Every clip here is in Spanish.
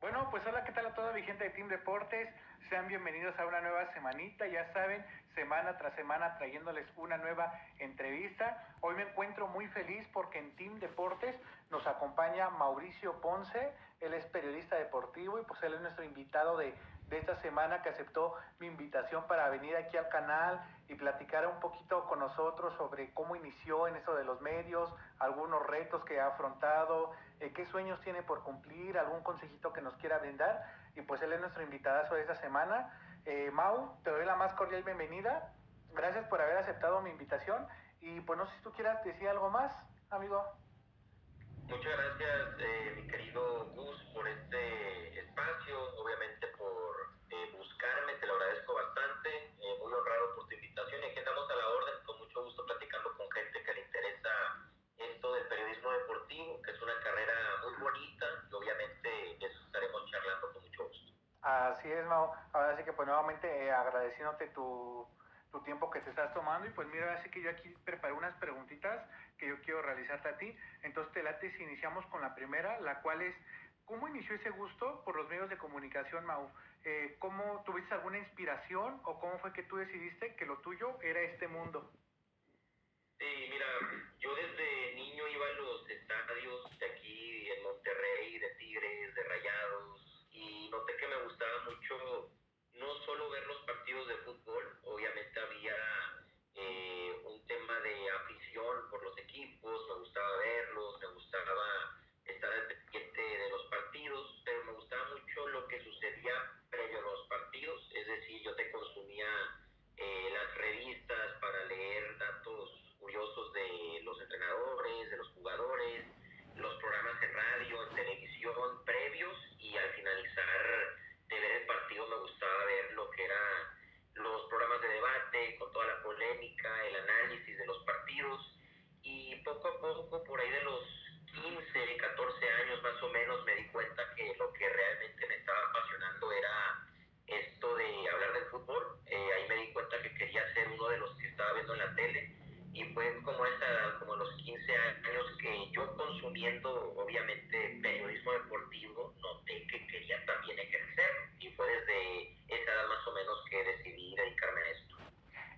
Bueno, pues hola, ¿qué tal a toda mi gente de Team Deportes? Sean bienvenidos a una nueva semanita, ya saben, semana tras semana trayéndoles una nueva entrevista. Hoy me encuentro muy feliz porque en Team Deportes nos acompaña Mauricio Ponce, él es periodista deportivo y pues él es nuestro invitado de esta semana que aceptó mi invitación para venir aquí al canal y platicar un poquito con nosotros sobre cómo inició en eso de los medios, algunos retos que ha afrontado, qué sueños tiene por cumplir, algún consejito que nos quiera brindar. Y pues él es nuestro invitadazo de esta semana. Mau, te doy la más cordial bienvenida. Gracias por haber aceptado mi invitación. Y pues no sé si tú quieras decir algo más, amigo. Muchas gracias, mi querido Gus, por este espacio, obviamente por buscarme, te lo agradezco bastante, muy honrado por tu invitación y aquí andamos a la orden, con mucho gusto platicando con gente que le interesa esto del periodismo deportivo, que es una carrera muy bonita y obviamente de eso estaremos charlando con mucho gusto. Así es, Mau. Ahora sí que pues nuevamente agradeciéndote tu tiempo que te estás tomando y pues mira, así que yo aquí preparé unas preguntitas que yo quiero realizarte a ti. Entonces te late si iniciamos con la primera, la cual es, ¿cómo inició ese gusto por los medios de comunicación, Mau? ¿Cómo tuviste alguna inspiración o cómo fue que tú decidiste que lo tuyo era este mundo? Sí, mira, yo desde niño iba a los estadios de aquí en Monterrey, de Tigres, de Rayados, y noté que me gustaba mucho no solo ver los partidos de fútbol, obviamente había un tema de afición por los equipos, me gustaba verlos, me gustaba estar al pendiente de los partidos, pero me gustaba mucho lo que sucedía previo a los partidos, es decir, yo te consumía las revistas para leer datos curiosos de los entrenadores, de los jugadores, los programas en radio, en televisión previos y al finalizar de ver el partido me gustaba ver lo que eran los programas de debate con toda la polémica, el análisis de los partidos y poco a poco por ahí de los 15, 14 años más o menos me di cuenta que lo que realmente me estaba apasionando era esto de hablar del fútbol. Ahí me di cuenta que quería ser uno de los que estaba viendo en la tele y fue como esa edad, como los 15 años que yo consumiendo obviamente periodismo deportivo, noté que quería también ejercer y fue desde esa edad más o menos que decidí dedicarme a esto.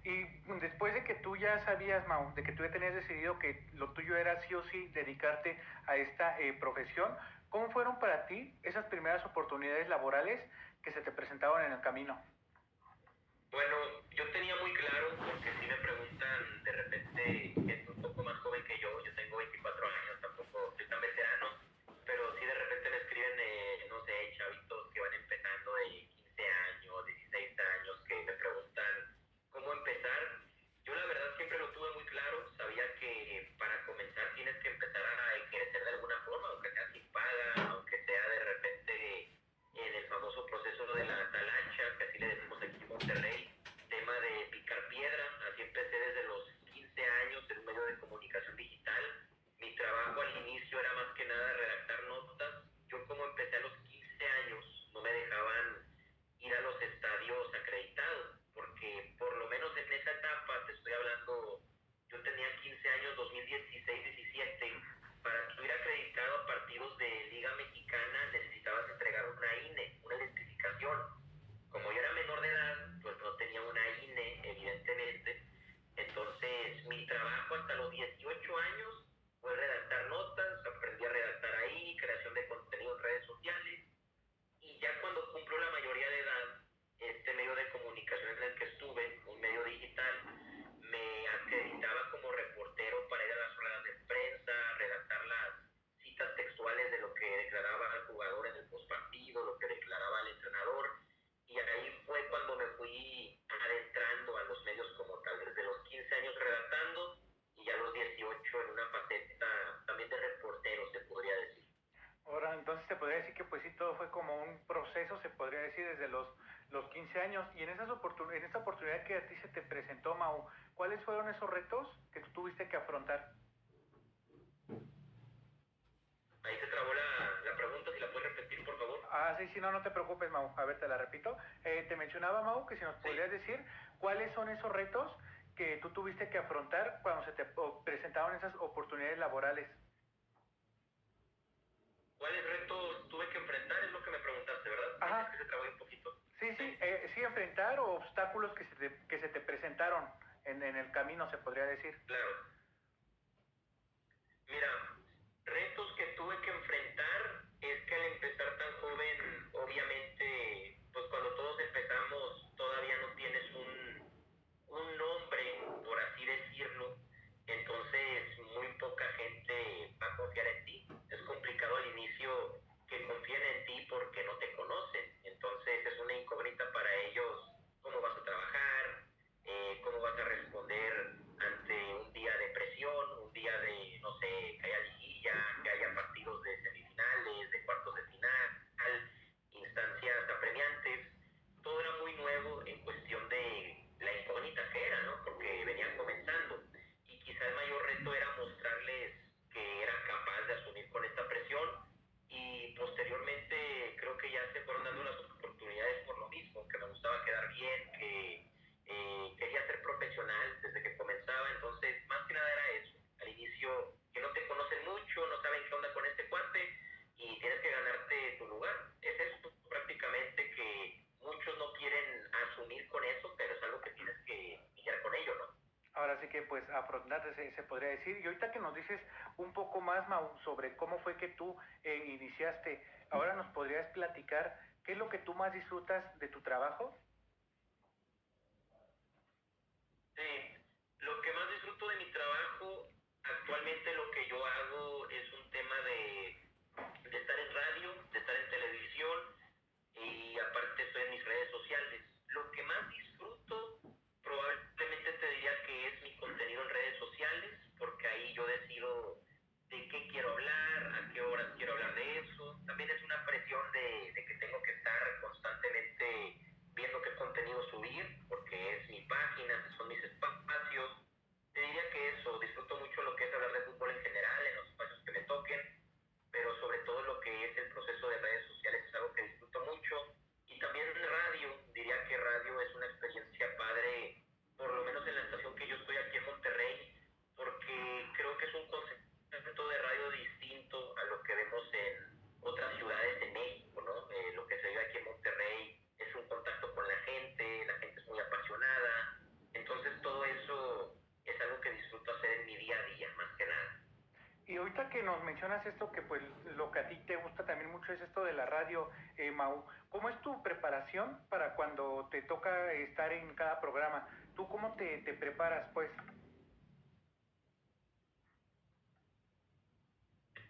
Y después de que tú ya sabías, Mau, de que tú ya tenías decidido que lo tuyo era sí o sí dedicarte a esta profesión, ¿cómo fueron para ti esas primeras oportunidades laborales que se te presentaron en el camino? Bueno, yo tenía muy claro, porque si me preguntan de repente, gente un poco más joven que yo tengo 24 años, tampoco soy tan veterano, pero si de repente me escriben, no sé, chavitos que van empezando de 15 años, 16 años, que me preguntan cómo empezar, yo la verdad siempre lo tuve muy claro, sabía que para comenzar tienes que empezar a ejercer de alguna forma, aunque sea sin paga, aunque sea de repente en el famoso proceso de la talacha, que así le decimos aquí en Monterrey, tema de picar piedra, así empecé desde los 15 años en un medio de comunicación digital. Mi trabajo al inicio era más que nada redactar notas. Yo como empecé a los 15 años, no me dejaban ir a los estadios acreditados, porque por lo menos en esa etapa, te estoy hablando, yo tenía 15 años, 2016, 17, para tú ir acreditado a partidos de Liga Mexicana necesitabas entregar una INE, una identificación. Como yo era menor de edad, pues no tenía una INE, evidentemente. Entonces, mi trabajo hasta los 18 años fue redactar notas, aprendí a redactar ahí, creación de contenido en redes sociales. Y ya cuando cumplo la mayoría de edad, este medio de comunicación en el que estuve, un medio digital, me acreditaba como reportero para ir a las ruedas de prensa, redactar las citas textuales de lo que declaraba el jugador en el postpartido, lo que declaraba el entrenador. Y ahí fue cuando me fui adentrando a los medios como tal, desde los 15 años redactando y ya a los 18 en una faceta también de reportero, se podría decir. Ahora, entonces se podría decir que pues sí, todo fue como un proceso, se podría decir, desde los 15 años. Y en, en esta oportunidad que a ti se te presentó, Mau, ¿cuáles fueron esos retos que tú tuviste que afrontar? Ahí se trabó la pregunta, si la puedes repetir, por favor. Sí, sí, no, no te preocupes, Mau. A ver, te la repito. Te mencionaba, Mau, que si nos podrías decir cuáles son esos retos que tú tuviste que afrontar cuando se te presentaron esas oportunidades laborales. ¿Cuáles retos tuve que enfrentar? Es lo que me preguntaste. obstáculos que se te presentaron en el camino, se podría decir. Claro. Mira, retos que tuve que enfrentar es que al empezar tan joven, obviamente, pues cuando todos empezamos todavía no tienes un nombre, por así decirlo, entonces muy poca gente va a confiar en ti. Es complicado al inicio que confíen en ti porque no te conocen, entonces es una incógnita para ellos cómo vas a trabajar, cómo vas a responder ante un día de presión, un día de, no sé, que haya liguilla, que haya partidos de semifinales, de cuartos de final, instancias apremiantes. Todo era muy nuevo en cuestión de la incógnita que era, ¿no? Porque venían comenzando. Y quizá el mayor reto era mostrarles que era capaz de asumir con esta presión. Y posteriormente creo que ya se fueron dando las oportunidades por lo mismo, que me gustaba quedar bien, que quería ser profesional desde que comenzaba. Entonces más que nada era eso, al inicio que no te conocen mucho, no saben qué onda con este cuate y tienes que ganarte tu lugar. Es eso prácticamente, que muchos no quieren asumir con eso, pero es algo que tienes que lidiar con ello, ¿no? Ahora sí que pues afrontarte se podría decir. Y ahorita que nos dices un poco más, Mau, sobre cómo fue que tú iniciaste, ahora nos podrías platicar qué es lo que tú más disfrutas de tu trabajo. Sí, lo que más disfruto de mi trabajo, actualmente lo que yo hago es un tema de estar en radio, de estar en televisión y aparte estoy en mis redes sociales. Lo que más disfruto probablemente te diría que es mi contenido en redes sociales, porque ahí yo decido de qué quiero hablar, a qué horas quiero hablar de eso. También es una presión de que tengo que estar constantemente viendo qué contenido subir, porque es mi página, son mis espacios. Te diría que eso, disfruto mucho lo que es hablar de fútbol en general, en los espacios que me toquen, pero sobre todo lo que es el proceso de redes sociales es algo que disfruto mucho. Y también radio, diría que radio es una experiencia padre, por lo menos en la estación que yo estoy aquí en Monterrey, porque creo que es un concepto de radio distinto a lo que vemos en otras ciudades de México, ¿no? Lo que se vive aquí en Monterrey es un contacto con la gente es muy apasionada, entonces todo eso es algo que disfruto hacer en mi día a día, más que nada. Y ahorita que nos mencionas esto, que pues lo que a ti te gusta también mucho es esto de la radio, Mau, ¿cómo es tu preparación para cuando te toca estar en cada programa? ¿Tú cómo te preparas, pues?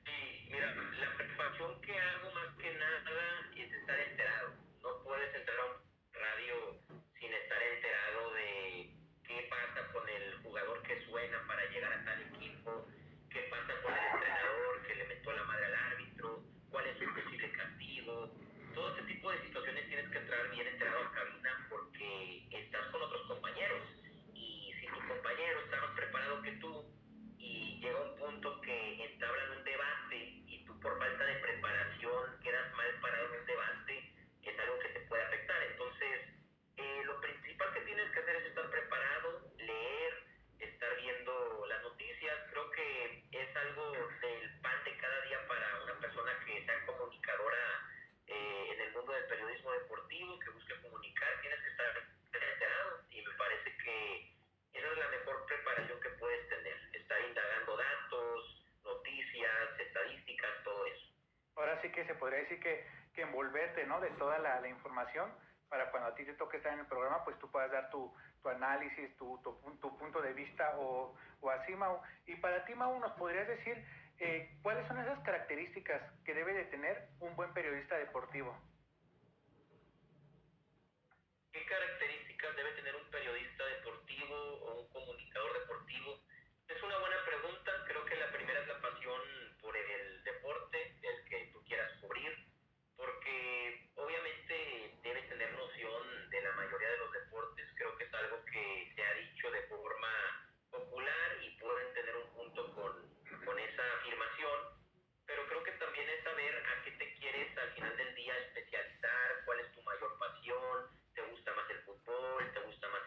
Sí, mira, la preparación que hago más que nada es estar enterado. No puedes entrar a un radio sin estar enterado de qué pasa con el jugador que suena para llegar a tal equipo, qué pasa con el entrenador que le mentó la madre al árbitro, cuál es su posible castigo. Todo ese tipo de situaciones tienes que entrar bien enterado a cabina porque estás con otros compañeros. Y si tu compañero está más preparado que tú y llega un punto que entablan un debate y tú por falta de preparación quedas mal parado en un debate, es algo que te puede afectar. Entonces, lo principal que tienes que hacer es estar preparado, leer, estar viendo las noticias. Creo que es algo del pan de cada día para una persona que sea comunicadora en el mundo del periodismo deportivo, que busque comunicar, tienes que estar enterado y me parece que esa es la mejor preparación que puedes tener, estar indagando datos, noticias, estadísticas, todo eso. Ahora sí que se podría decir que envolverte, ¿no? De toda la información para cuando a ti te toque estar en el programa, pues tú puedas dar tu análisis, tu punto de vista o así, Mau. Y para ti, Mau, ¿nos podrías decir cuáles son esas características que debe de tener un buen periodista deportivo? ¿Qué características debe tener un periodista deportivo o un comunicador deportivo? Es una buena pregunta. Creo que la primera es la pasión por el deporte, el que tú quieras cubrir, porque obviamente debe tener noción de la mayoría de los deportes. Creo que es algo que se ha dicho de forma popular y pueden tener un punto con esa afirmación, pero creo que también es saber a qué te quieres al final del día especializar, cuál es tu mayor pasión, te gusta más el fútbol, te gusta más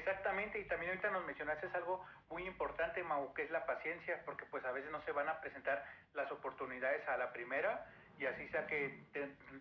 Exactamente, y también ahorita nos mencionaste algo muy importante, Mau, que es la paciencia, porque pues a veces no se van a presentar las oportunidades a la primera, y así sea que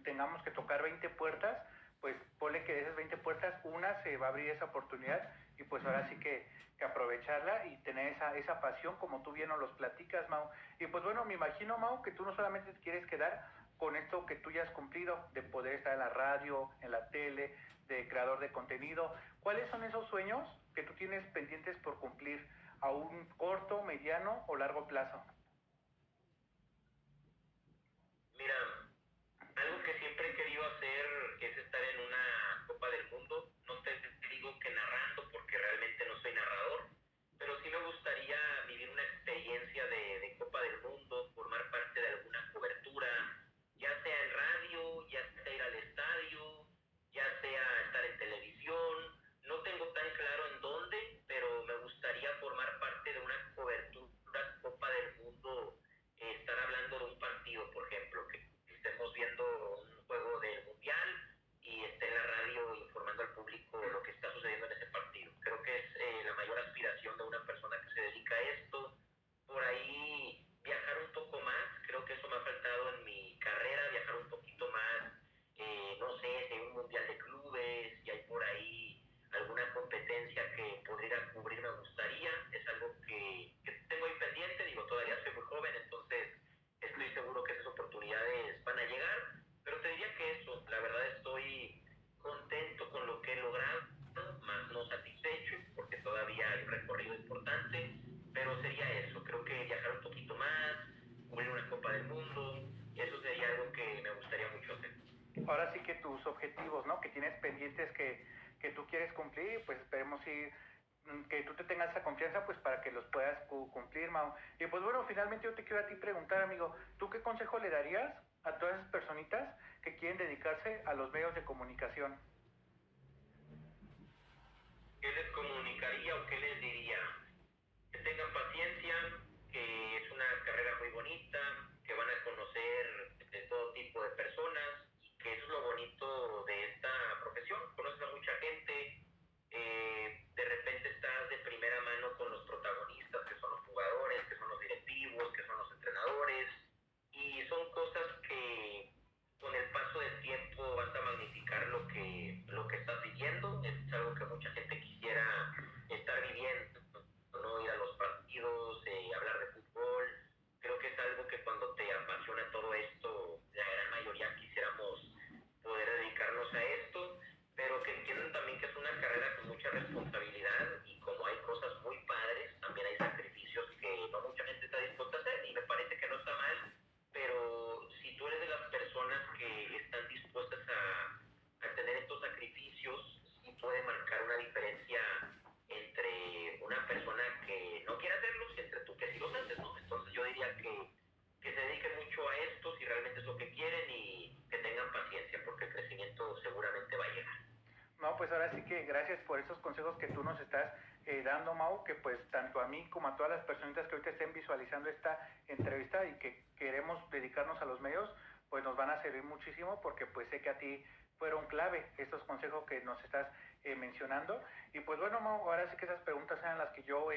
tengamos que tocar 20 puertas, pues ponle que de esas 20 puertas una se va a abrir esa oportunidad, y pues ahora sí que aprovecharla y tener esa pasión como tú bien nos los platicas, Mau. Y pues bueno, me imagino, Mau, que tú no solamente te quieres quedar con esto que tú ya has cumplido, de poder estar en la radio, en la tele, de creador de contenido. ¿Cuáles son esos sueños que tú tienes pendientes por cumplir a un corto, mediano o largo plazo? Mira, algo que siempre he querido hacer es estar en una Copa del Mundo. No te digo que narrando porque realmente no soy narrador, pero sí me gustaría vivir una experiencia de Copa del Mundo, formar parte de alguna cobertura, ya sea en radio, ya sea ir al estadio, ya sea estar en televisión. No tengo tan claro en dónde, pero me gustaría formar parte de una cobertura Copa del Mundo, estar hablando de un partido, por ejemplo, que estemos viendo un juego del Mundial y esté en la radio informando al público lo que está sucediendo en ese partido. Creo que es la mayor aspiración de una persona que se dedica a esto. Por ahí viajar un poco más, creo que eso me ha faltado en mi carrera, viajar un poquito más, no sé, si hay un mundial de clubes, si hay por ahí alguna competencia que podría cubrir, me gustaría, es algo que tengo ahí pendiente, digo, todavía soy muy joven, entonces estoy seguro que esas oportunidades van a llegar, pero te diría que eso, la verdad estoy contento con lo que he logrado, más no satisfecho, porque todavía hay un recorrido importante, pero sería eso, creo que viajar un poquito más, cubrir una Copa del Mundo, eso sería algo que me gustaría mucho hacer. Ahora sí que tus objetivos, ¿no? Que tienes pendientes que tú quieres cumplir, pues esperemos ir que tú te tengas esa confianza pues para que los puedas cumplir, Mau. Y pues bueno, finalmente yo te quiero a ti preguntar, amigo, ¿tú qué consejo le darías a todas esas personitas que quieren dedicarse a los medios de comunicación? ¿Qué les comunicaría o qué les diría? Que tengan paciencia, que es una carrera muy bonita, que van a conocer de todo tipo de personas, y que eso es lo bonito de esta profesión, conoces a mucha gente, de repente estás de primera mano con los protagonistas, que son los jugadores, que son los directivos, que son los entrenadores, y son cosas que con el paso del tiempo vas a magnificar lo que estás viviendo, es algo que mucha gente quisiera estar viviendo, no ir a los partidos, hablar de fútbol. Creo que es algo que cuando te apasiona todo esto, la gran mayoría quisiéramos poder dedicarnos a esto, pero que entiendan también que es una carrera con mucha responsabilidad y como hay cosas muy padres, también hay sacrificios que no mucha gente está dispuesta a hacer y me parece que no está mal, pero si tú eres de las personas que están dispuestas a tener estos sacrificios, sí puede marcar una diferencia entre una persona que no quiere hacerlos y entre tú que sí los haces, ¿no? Entonces yo diría que se dediquen mucho a esto si realmente es lo que quieren y que tengan paciencia porque el crecimiento seguramente va a llegar. No, pues ahora sí que gracias por esos consejos que tú nos estás dando, Mau, que pues tanto a mí como a todas las personitas que ahorita estén visualizando esta entrevista y que queremos dedicarnos a los medios, pues nos van a servir muchísimo porque pues sé que a ti fueron clave estos consejos que nos estás mencionando. Y pues bueno, Mau, ahora sí que esas preguntas eran las que yo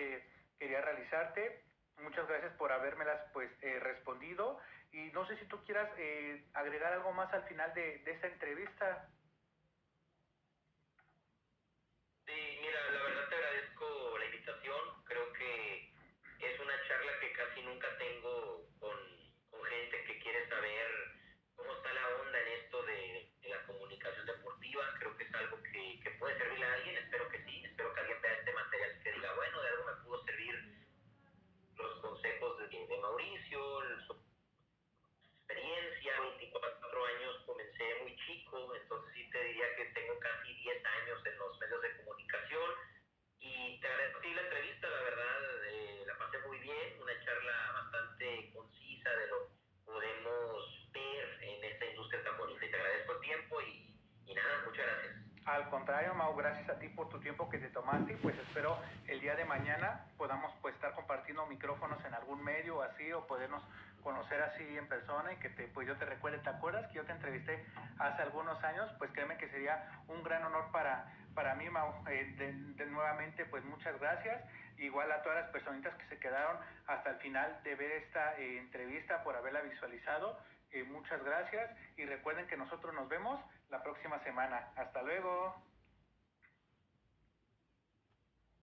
quería realizarte. Muchas gracias por habérmelas pues respondido y no sé si tú quieras agregar algo más al final de esta entrevista. Sí, mira, la verdad te agradezco la invitación. Creo que es una charla que casi nunca tengo con gente que quiere saber cómo está la onda en esto de la comunicación deportiva. Creo que es algo que puede servirle a alguien. Espero que sí. Espero que alguien vea este material y que diga, bueno, de algo me pudo servir los consejos de Mauricio, su experiencia. 24 años, comencé muy chico, entonces sí te diría que tengo casi 10 años en los medios de comunicación y te agradezco la entrevista, la verdad, la pasé muy bien, una charla bastante concisa de lo que podemos ver en esta industria tan bonita y te agradezco el tiempo y nada, muchas gracias. Al contrario, Mau, gracias a ti por tu tiempo que te tomaste y pues espero el día de mañana podamos pues estar compartiendo micrófonos en algún medio o así o podernos conocer así en persona y que pues yo te recuerde, ¿te acuerdas que yo te entrevisté hace algunos años? Pues créeme que sería un gran honor Para mí, Mau, nuevamente, pues muchas gracias. Igual a todas las personitas que se quedaron hasta el final de ver esta entrevista por haberla visualizado. Muchas gracias y recuerden que nosotros nos vemos la próxima semana. Hasta luego.